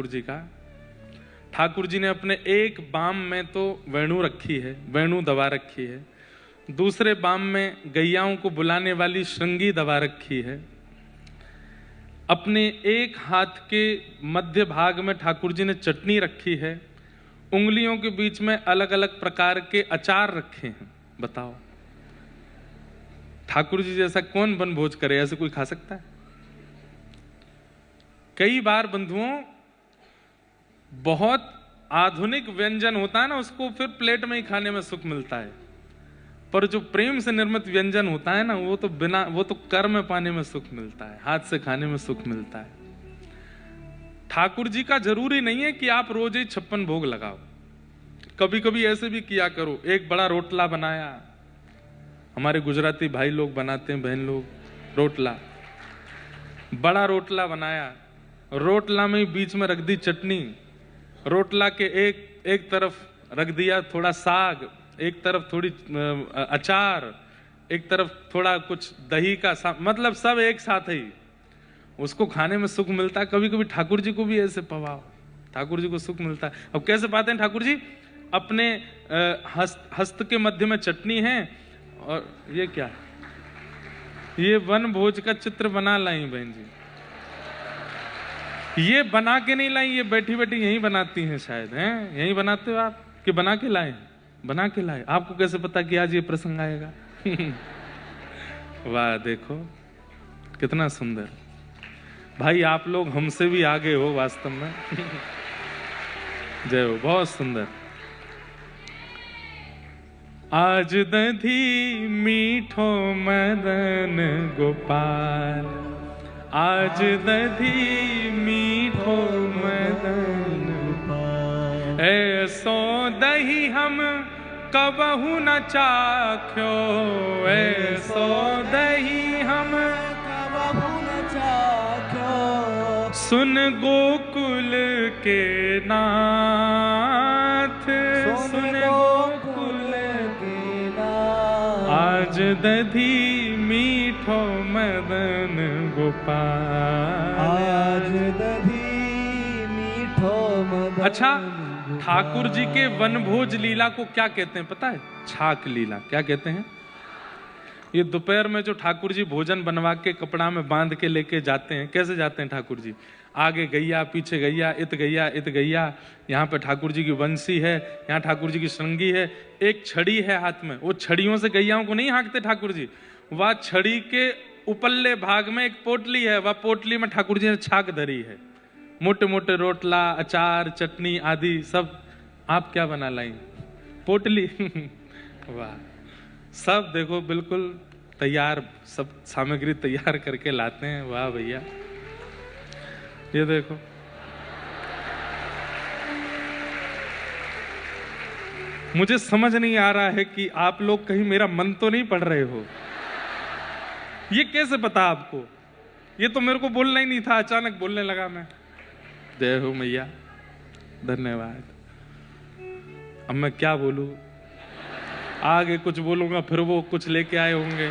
ठाकुर जी का। ठाकुर जी ने अपने एक बाम में तो वेणु रखी है, वेणु दबा रखी है, दूसरे बाम में गैयाओं को बुलाने वाली श्रृंगी दबा रखी है। अपने एक हाथ के मध्य भाग में ठाकुर जी ने चटनी रखी है, उंगलियों के बीच में अलग अलग प्रकार के अचार रखे हैं। बताओ, ठाकुर जी जैसा कौन वनभोज करे? ऐसे कोई खा सकता है? कई बार बंधुओं, बहुत आधुनिक व्यंजन होता है ना, उसको फिर प्लेट में ही खाने में सुख मिलता है, पर जो प्रेम से निर्मित व्यंजन होता है ना, वो तो कर में पाने में सुख मिलता है, हाथ से खाने में सुख मिलता है। ठाकुर जी का जरूरी नहीं है कि आप रोज ही 56 भोग लगाओ, कभी कभी ऐसे भी किया करो। एक बड़ा रोटला बनाया, हमारे गुजराती भाई लोग बनाते हैं, बहन लोग, रोटला, बड़ा रोटला बनाया, रोटला में बीच में रख दी चटनी, रोटला के एक तरफ रख दिया थोड़ा साग, एक तरफ थोड़ी अचार, एक तरफ थोड़ा कुछ दही का मतलब सब एक साथ ही, उसको खाने में सुख मिलता है। कभी कभी ठाकुर जी को भी ऐसे पवाओ, ठाकुर जी को सुख मिलता है। अब कैसे पाते हैं ठाकुर जी? अपने हस्त के मध्य में चटनी है, और ये क्या है? ये वन भोज का चित्र बना लाई बहन जी, ये बना के नहीं लाई, ये बैठी बैठी यहीं बनाती हैं शायद, हैं? यहीं बनाते हो आप कि बना के लाए? बना के लाए। आपको कैसे पता कि आज ये प्रसंग आएगा? वाह, देखो कितना सुंदर भाई, आप लोग हमसे भी आगे हो वास्तव में। जय हो, बहुत सुंदर। आज दधी मीठो मदन गोपाल, आज दधी मीठो मदन गोपाल, ऐसो दही हम कबहू न चाख्यो, ऐसो दही हम कबहू न चाख्यो, सुन गोकुल के नाथ, सुन गोकुल के नाथ, आज दधी मीठो मदन गोपाल, आज दधी मीठो मदन। अच्छा, ठाकुर जी के वनभोज लीला को क्या कहते हैं पता है? छाक लीला। क्या कहते हैं? ये दोपहर में जो ठाकुर जी भोजन बनवा के कपड़ा में बांध के लेके जाते हैं, कैसे जाते हैं ठाकुर जी? आगे गैया, पीछे गैया, इत गैया, इत गैया। यहाँ पे ठाकुर जी की बंसी है, यहाँ ठाकुर जी की श्रृंगी है, एक छड़ी है हाथ में। वो छड़ियों से गैयाओं को नहीं हाँकते ठाकुर जी, वह छड़ी के उपल्ले भाग में एक पोटली है, वह पोटली में ठाकुर जी ने छाक धरी है, मोटे मोटे रोटला, अचार, चटनी आदि सब। आप क्या बना लाई? पोटली। वाह, सब देखो बिल्कुल तैयार, सब सामग्री तैयार करके लाते हैं। वाह भैया, ये देखो। मुझे समझ नहीं आ रहा है कि आप लोग कहीं मेरा मन तो नहीं पढ़ रहे हो। ये कैसे पता आपको? ये तो मेरे को बोलना ही नहीं था, अचानक बोलने लगा मैं। जय हो मैया, धन्यवाद। अब मैं क्या बोलूं? आगे कुछ बोलूंगा फिर वो कुछ लेके आए होंगे।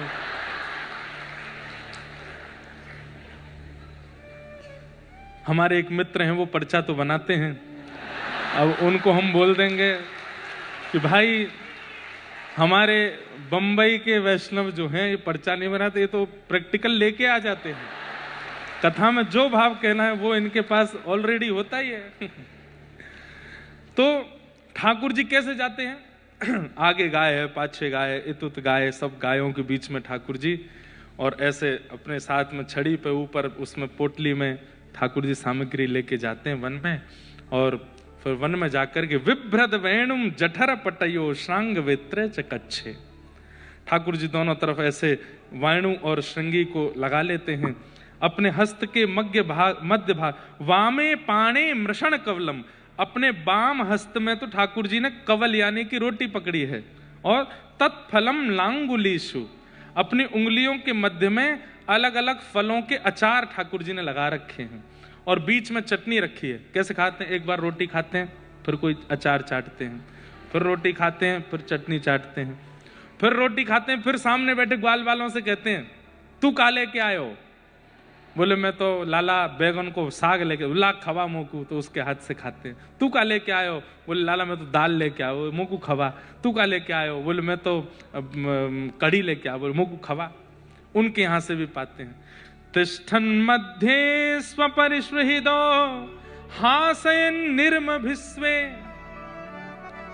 हमारे एक मित्र हैं, वो पर्चा तो बनाते हैं, अब उनको हम बोल देंगे कि भाई हमारे बंबई के वैष्णव जो हैं ये पर्चा नहीं बनाते, ये तो प्रैक्टिकल लेके आ जाते हैं। कथा में जो भाव कहना है वो इनके पास ऑलरेडी होता ही है। तो ठाकुर जी कैसे जाते हैं? आगे गाय है, पाछे गाय, इतुत गाय, सब गायों के बीच में ठाकुर जी, और ऐसे अपने साथ में छड़ी पे ऊपर उसमें पोटली में ठाकुर जी सामग्री लेके जाते हैं वन में। और फिर वन में जाकर के विभ्रद वेणुम जठर पटयो श्रांग वेत्रे चकच्छे, ठाकुर जी दोनों तरफ ऐसे वेणु और श्रृंगी को लगा लेते हैं। अपने हस्त के मध्य भाग वामे पाणे मृषण कवलम, अपने बाम हस्त में तो ठाकुर जी ने कवल यानी कि रोटी पकड़ी है, और तत्फलम लांगुलीशु, अपनी उंगलियों के मध्य में अलग अलग फलों के अचार ठाकुर जी ने लगा रखे हैं, और बीच में चटनी रखी है। कैसे खाते हैं? एक बार रोटी खाते हैं, फिर कोई अचार चाटते हैं, फिर रोटी खाते हैं, फिर चटनी चाटते हैं, फिर रोटी खाते हैं, फिर सामने बैठे ग्वाल वालों से कहते हैं तू काले क्या आए हो? बोले मैं तो लाला बैगन को साग लेके, ला खवा मोकू, तो उसके हाथ से खाते हैं। तू का लेके आयो? बोले लाला मैं तो दाल लेके आयो, मोकू खवा। तू का लेके आयो? बोले मैं तो कढ़ी लेके आयो, बोले मोकू खवा। उनके यहाँ से भी पाते हैं। तिष्ठन मध्ये स्वपरिश्रहिदो हासयन निर्मभिस्वे।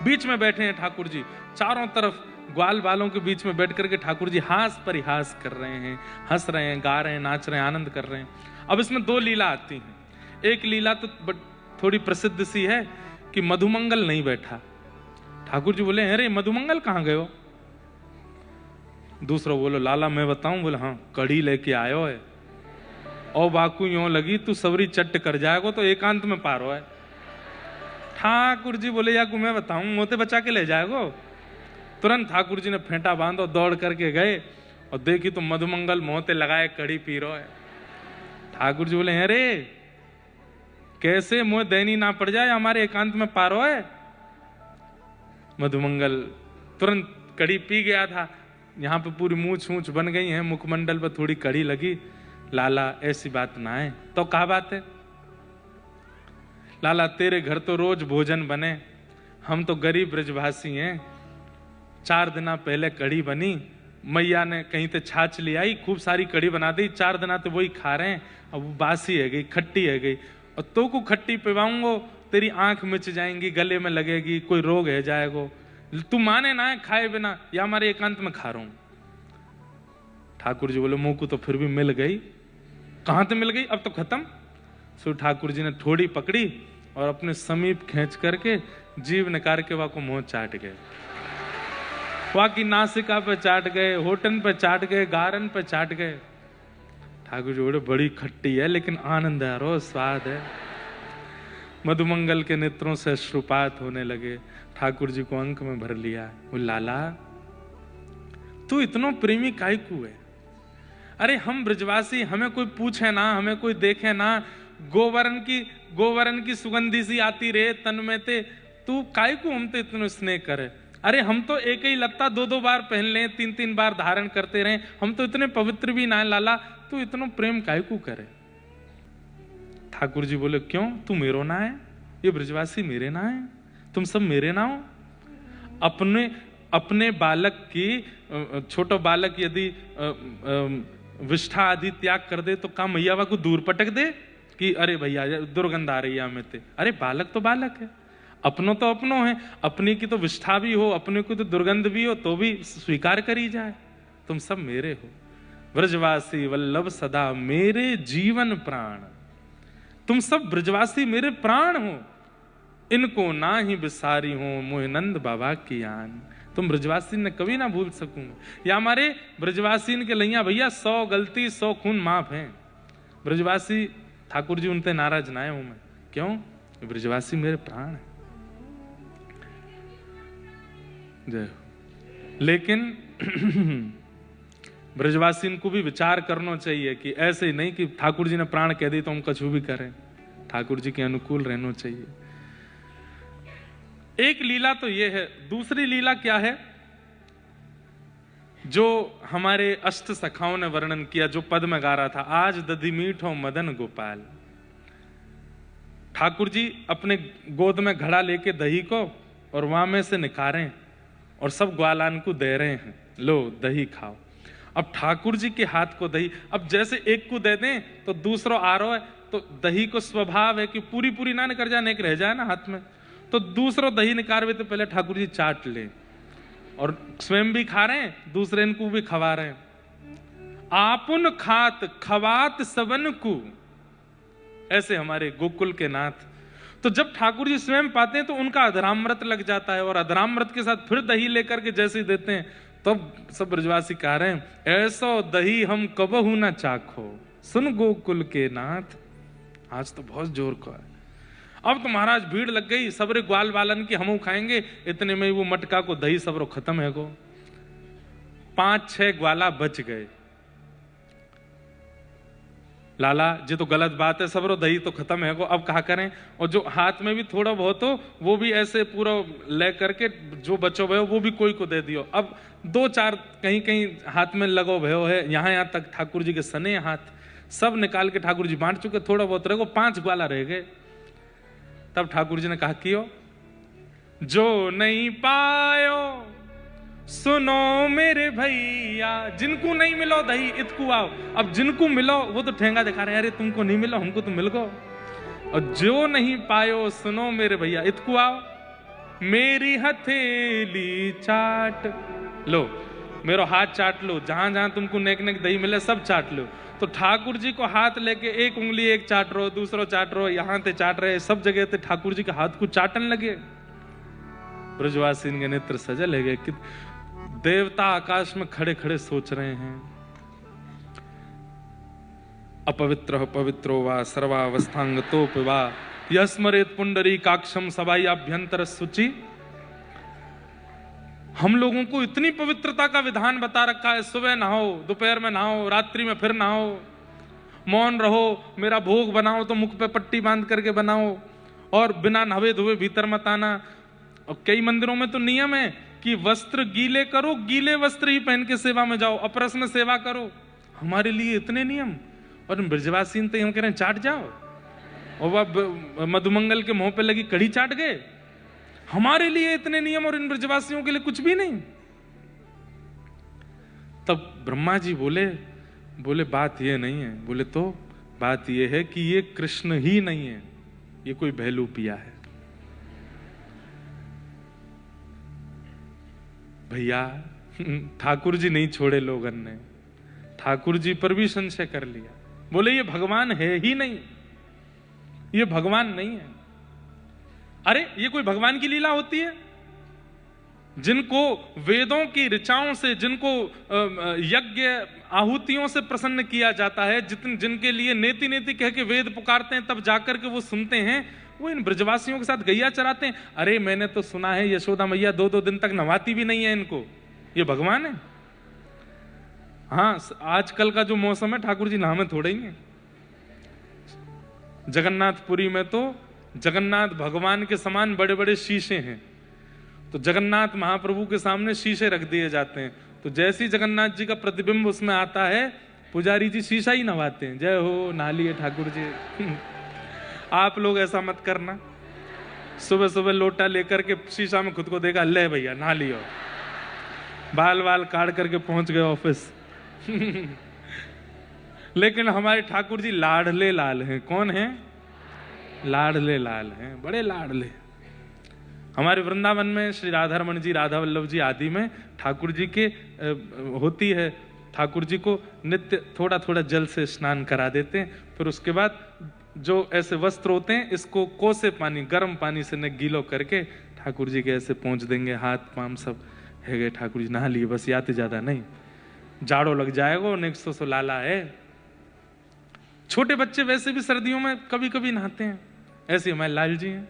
बीच में बैठे हैं ठाकुर जी, चारों तरफ ग्वाल बालों के बीच में बैठ करके ठाकुर जी हास परिहास कर रहे हैं, हंस रहे हैं, गा रहे हैं, नाच रहे हैं, आनंद कर रहे हैं। अब इसमें दो लीला आती हैं। एक लीला तो थोड़ी प्रसिद्ध सी है कि मधुमंगल नहीं बैठा। ठाकुर जी बोले अरे मधुमंगल कहाँ गए हो? दूसरा बोलो लाला मैं बताऊं? बोले हाँ कढ़ी लेके आयो है। और बाकू यूं लगी तू सबरी चट्ट कर जाएगो तो एकांत में पारो है। ठाकुर जी बोले या मैं बताऊं, मोते बचा के ले जाएगो। तुरंत ठाकुर जी ने फेंटा बांधो, दौड़ करके गए और देखी तो मधुमंगल मोते लगाए कढ़ी पी रहा है। ठाकुर जी बोले अरे कैसे मोह दैनी ना पड़ जाए, हमारे एकांत में पारो है। मधुमंगल तुरंत कढ़ी पी गया था। यहाँ पे पूरी मूछ मूछ बन गई है, मुखमंडल पर थोड़ी कढ़ी लगी। लाला ऐसी बात ना है। तो क्या बात है? लाला तेरे घर तो रोज भोजन बने, हम तो गरीब ब्रजवासी हैं। 4 दिन पहले कढ़ी बनी, मैया ने कहीं से छाछ ले आई, खूब सारी कढ़ी बना दी। 4 दिन तो वही खा रहे हैं। अब वो बासी है गई, खट्टी है गई, और तो को खट्टी पिवाऊंगो तेरी आंख मिच जाएंगी, गले में लगेगी, कोई रोग है जाएगो। तू माने ना है खाए बिना, या हमारे एकांत में खा रहा हूं। ठाकुर जी बोले मुंह को तो फिर भी मिल गई। कहां से मिल गई? अब तो खत्म। सो ठाकुर जी ने थोड़ी पकड़ी और अपने समीप खींच करके जीभ निकाल के वहां को मुंह चाट गए। वहां की नासिका पे चाट गए, होठन पे चाट गए, गारन पे चाट गए। ठाकुर जी बोले बड़ी खट्टी है लेकिन आनंद है, रो स्वाद है। मधुमंगल के नेत्रों से अश्रुपात होने लगे। ठाकुर जी को अंक में भर लिया। वो लाला तू इतनो प्रेमी काहे को है? अरे हम ब्रजवासी, हमें कोई पूछे ना, हमें कोई देखे ना, गोवरन की सुगंधी सी आती रे तन में ते, तू काहे को हम ते इतनो स्नेह करे? अरे हम तो एक ही लत्ता 2-2 बार पहन ले, 3-3 बार धारण करते रहे, हम तो इतने पवित्र भी ना है लाला, तू इतनो प्रेम काहे को करे? ठाकुर जी बोले क्यों, तू मेरो ना है? ये ब्रजवासी मेरे ना है? तुम सब मेरे ना हो? अपने बालक की, छोटो बालक यदि विष्ठा आदि त्याग कर दे तो का मैया को दूर पटक दे कि अरे भैया दुर्गंध आ रही है हमें ते? अरे बालक तो बालक है, अपनो तो अपनो है, अपने की तो विष्ठा भी हो, अपने की तो दुर्गंध भी हो तो भी स्वीकार करी जाए। तुम सब मेरे हो। ब्रजवासी वल्लभ सदा मेरे जीवन प्राण, तुम सब ब्रजवासी मेरे प्राण हो। इनको ना ही बिसारी हो मोहनंद बाबा की आन। तुम ब्रजवासी ने कभी ना भूल सकूंगा। या हमारे ब्रजवासी के लैया भैया 100 गलती 100 खून माफ है। ब्रजवासी ठाकुर जी उनते नाराज ना हूं मैं। क्यों? ब्रजवासी मेरे प्राण है। जय। लेकिन ब्रजवासी को भी विचार करना चाहिए कि ऐसे ही नहीं कि ठाकुर जी ने प्राण कह दी तो हम कछु भी करें। ठाकुर जी के अनुकूल रहना चाहिए। एक लीला तो यह है। दूसरी लीला क्या है जो हमारे अष्ट सखाओं ने वर्णन किया, जो पद में गा रहा था, आज दधि मीठो मदन गोपाल। ठाकुर जी अपने गोद में घड़ा लेके दही को और वहां में से निकारें और सब ग्वालान को दे रहे हैं, लो दही खाओ। अब ठाकुर जी के हाथ को दही, अब जैसे एक को दे दें तो दूसरा आ रहा है, तो दही को स्वभाव है कि पूरी पूरी ना निकल जाए, एक रह जाए ना हाथ में, तो दूसरा दही निकारवे तो पहले ठाकुर जी चाट ले और स्वयं भी खा रहे हैं, दूसरे इनको भी खवा रहे हैं। आपुन खात खवात सबन को, ऐसे हमारे गोकुल के नाथ। तो जब ठाकुर जी स्वयं पाते हैं तो उनका अधरामृत लग जाता है और अधरामृत के साथ फिर दही लेकर के जैसे ही देते हैं तब सब ब्रजवासी कह रहे हैं ऐसो दही हम कबहू ना चाखो सुन गोकुल के नाथ। आज तो बहुत जोर का है। अब तो महाराज भीड़ लग गई, सबरे ग्वाल बालन की हमू खाएंगे। इतने में वो मटका को दही सबरो खत्म है गो। 5-6 ग्वाला बच गए। लाला जी तो गलत बात है, सबरो दही तो खत्म है गो, अब कहा करें। और जो हाथ में भी थोड़ा बहुत हो वो भी ऐसे पूरा ले करके जो बचो भयो वो भी कोई को दे दियो। अब 2-4 कहीं कहीं हाथ में लगो भयो है, यहाँ तक ठाकुर जी के सने हाथ, सब निकाल के ठाकुर जी बांट चुके, थोड़ा बहुत रह गो, 5 ग्वाला रह गए। तब ठाकुर जी ने कहा कियो जो नहीं पायो सुनो मेरे भैया, जिनको नहीं मिलो दही इतकू आओ। अब जिनको मिलो वो तो ठेंगा दिखा रहे हैं, अरे तुमको नहीं मिलो हमको तो मिल गो। और जो नहीं पायो सुनो मेरे भैया इतकू आओ, मेरी हथेली चाट लो, मेरो हाथ चाट लो, जहां जहां तुमको नेक नेक दही मिले सब चाट लो। तो ठाकुर जी को हाथ लेके एक उंगली एक चाट रो, दूसरो चाट रो, यहां ते चाट रहे, सब जगह ते ठाकुर जी के हाथ को चाटन लगे। ब्रजवासी के नेत्र सजल है गए कि देवता आकाश में खड़े खड़े सोच रहे हैं, अपवित्र पवित्रो वा सर्वावस्थांगतोप वा यस्मरेत पुंडरी काक्षम सवाई अभ्यंतर सुचि। हम लोगों को इतनी पवित्रता का विधान बता रखा है, सुबह नहाओ, दोपहर में नहाओ, रात्रि में फिर नहाओ, मौन रहो, मेरा भोग बनाओ तो मुख पे पट्टी बांध करके बनाओ, और बिना नहावे धोए भीतर मत आना। और कई मंदिरों में तो नियम है कि वस्त्र गीले करो, गीले वस्त्र ही पहन के सेवा में जाओ, अपरस में सेवा करो। हमारे लिए इतने नियम, और ब्रजवासी तो हम कह रहे हैं चाट जाओ, और वह मधुमंगल के मुंह पे लगी कड़ी चाट गए। हमारे लिए इतने नियम और इन ब्रजवासियों के लिए कुछ भी नहीं। तब ब्रह्मा जी बोले बात ये नहीं है। बोले तो बात ये है कि ये कृष्ण ही नहीं है, ये कोई भैलू पिया है। भैया ठाकुर जी नहीं छोड़े, लोगन ने ठाकुर जी पर भी संशय कर लिया। बोले ये भगवान है ही नहीं, ये भगवान नहीं है। अरे ये कोई भगवान की लीला होती है? जिनको वेदों की ऋचाओं से, जिनको यज्ञ आहुतियों से प्रसन्न किया जाता है, जिनके लिए नेति नेति कह के वेद पुकारते हैं, तब जाकर के वो सुनते हैं, वो इन ब्रजवासियों के साथ गैया चराते हैं। अरे मैंने तो सुना है यशोदा मैया 2-2 दिन तक नवाती भी नहीं है इनको, ये भगवान है? हाँ, आजकल का जो मौसम है ठाकुर जी नहामे थोड़े ही हैं। जगन्नाथपुरी में तो जगन्नाथ भगवान के समान बड़े बड़े शीशे हैं, तो जगन्नाथ महाप्रभु के सामने शीशे रख दिए जाते हैं, तो जैसे ही जगन्नाथ जी का प्रतिबिंब उसमें आता है, पुजारी जी शीशा ही नवाते हैं, जय हो नालिए ठाकुर जी। आप लोग ऐसा मत करना, सुबह सुबह लोटा लेकर के शीशा में खुद को देखा, ले भैया नहा लियो, बाल वाल काट करके पहुंच गए ऑफिस। लेकिन हमारे ठाकुर जी लाडले लाल हैं। कौन हैं? लाडले लाल हैं, बड़े लाडले। हमारे वृंदावन में श्री राधारमण जी, राधा वल्लभ जी आदि में ठाकुर जी के होती है, ठाकुर जी को नित्य थोड़ा थोड़ा जल से स्नान करा देते हैं, फिर उसके बाद जो ऐसे वस्त्र होते हैं इसको कोसे पानी, गर्म पानी से न गीलो करके ठाकुर जी के ऐसे पहुंच देंगे, हाथ पाम सब है गए, ठाकुर जी नहा लिए, बस याते ज्यादा नहीं, जाड़ो लग जाएगा, 100 लाला है। छोटे बच्चे वैसे भी सर्दियों में कभी कभी नहाते हैं, ऐसे हमारे लाल जी हैं।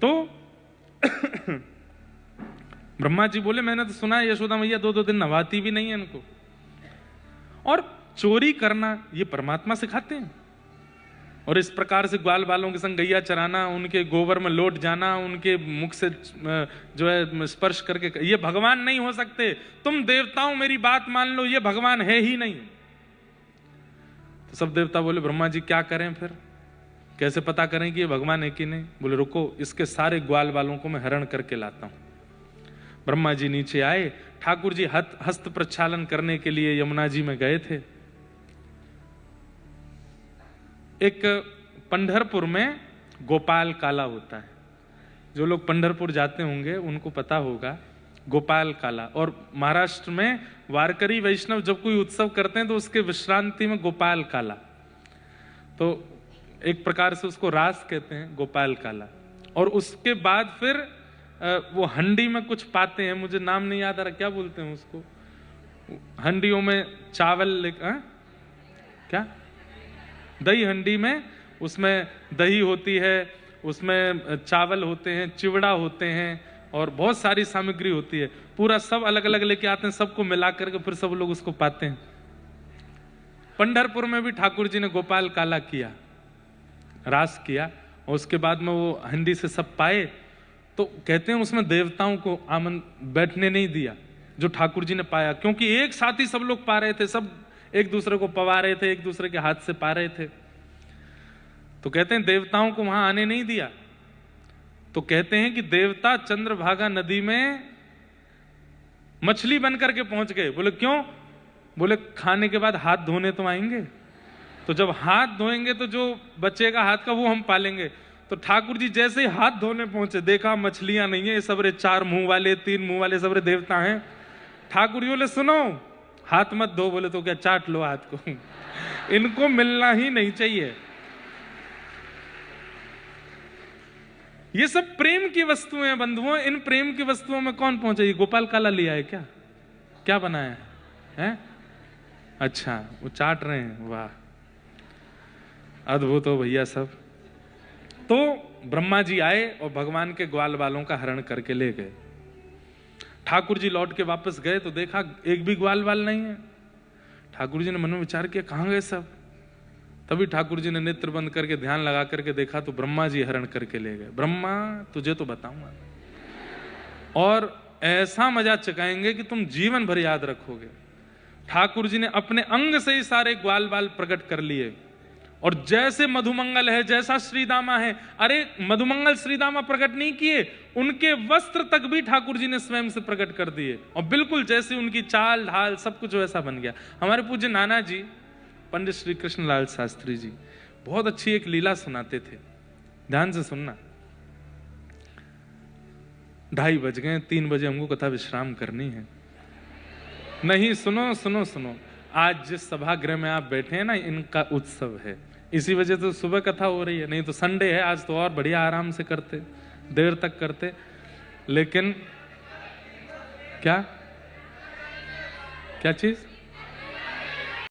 तो ब्रह्मा जी बोले मैंने तो सुना है यशोदा मैया 2-2 दिन नहाती भी नहीं है इनको। और चोरी करना ये परमात्मा सिखाते हैं, और इस प्रकार से ग्वाल बालों के संग गैया चराना, उनके गोबर में लौट जाना, उनके मुख से जो है स्पर्श करके, ये भगवान नहीं हो सकते। तुम देवताओं मेरी बात मान लो, ये भगवान है ही नहीं। तो सब देवता बोले ब्रह्मा जी क्या करें फिर, कैसे पता करें कि ये भगवान है कि नहीं? बोले रुको, इसके सारे ग्वाल बालों को मैं हरण करके लाता हूं। ब्रह्मा जी नीचे आए, ठाकुर जी हस्त प्रक्षालन करने के लिए यमुना जी में गए थे। एक पंढरपुर में गोपाल काला होता है, जो लोग पंढरपुर जाते होंगे उनको पता होगा गोपाल काला। और महाराष्ट्र में वारकरी वैष्णव जब कोई उत्सव करते हैं तो उसके विश्रांति में गोपाल काला, तो एक प्रकार से उसको रास कहते हैं, गोपाल काला। और उसके बाद फिर वो हंडी में कुछ पाते हैं, मुझे नाम नहीं याद आ रहा, क्या बोलते हैं उसको, हंडियों में चावल, क्या दही हंडी में, उसमें दही होती है, उसमें चावल होते हैं, चिवड़ा होते हैं, और बहुत सारी सामग्री होती है, पूरा सब अलग अलग लेके आते हैं, सबको मिला करके फिर सब लोग उसको पाते हैं। पंढरपुर में भी ठाकुर जी ने गोपाल काला किया, रास किया, और उसके बाद में वो हंडी से सब पाए, तो कहते हैं उसमें देवताओं को बैठने नहीं दिया जो ठाकुर जी ने पाया, क्योंकि एक साथ ही सब लोग पा रहे थे, सब एक दूसरे को पवा रहे थे, एक दूसरे के हाथ से पा रहे थे। तो कहते हैं देवताओं को वहां आने नहीं दिया। तो कहते हैं कि देवता चंद्रभागा नदी में मछली बन करके पहुंच गए। बोले क्यों? बोले खाने के बाद हाथ धोने तो आएंगे, तो जब हाथ धोएंगे तो जो बचेगा हाथ का वो हम पालेंगे। तो ठाकुर जी जैसे ही हाथ धोने पहुंचे, देखा मछलियां नहीं है, ये सबरे 4 मुंह वाले 3 मुंह वाले सबरे देवता हैं। ठाकुर जी बोले सुनो, हाथ मत धो। बोले तो क्या चाट लो हाथ को, इनको मिलना ही नहीं चाहिए। ये सब प्रेम की वस्तुएं हैं बंधुओं। इन प्रेम की वस्तुओं में कौन पहुंचे? ये गोपाल काला लिया है क्या? क्या बनाया है? अच्छा, वो चाट रहे हैं। वाह, अद्भुत हो भैया सब। तो ब्रह्मा जी आए और भगवान के ग्वाल बालों का हरण करके ले गए। ठाकुर जी लौट के वापस गए तो देखा एक भी ग्वाल बाल नहीं है। ठाकुर जी ने मन में विचार किया कहां गए सब। तभी ठाकुर जी ने नेत्र बंद करके ध्यान लगा करके देखा तो ब्रह्मा जी हरण करके ले गए। ब्रह्मा तुझे तो बताऊंगा और ऐसा मजा चकाएंगे कि तुम जीवन भर याद रखोगे। ठाकुर जी ने अपने अंग से ही सारे ग्वाल बाल प्रकट कर लिए और जैसे मधुमंगल है, जैसा श्रीदामा है, अरे मधुमंगल श्रीदामा प्रकट नहीं किए, उनके वस्त्र तक भी ठाकुर जी ने स्वयं से प्रकट कर दिए और बिल्कुल जैसे उनकी चाल ढाल सब कुछ वैसा बन गया। हमारे पूज्य नाना जी पंडित श्री कृष्णलाल शास्त्री जी बहुत अच्छी एक लीला सुनाते थे, ध्यान से सुनना। 2:30 बज गए, 3 बजे हमको कथा विश्राम करनी है। नहीं, सुनो सुनो सुनो, आज जिस सभागृह में आप बैठे हैं ना, इनका उत्सव है, इसी वजह से सुबह कथा हो रही है। नहीं तो संडे है, आज तो और बढ़िया आराम से करते, देर तक करते। लेकिन क्या क्या चीज?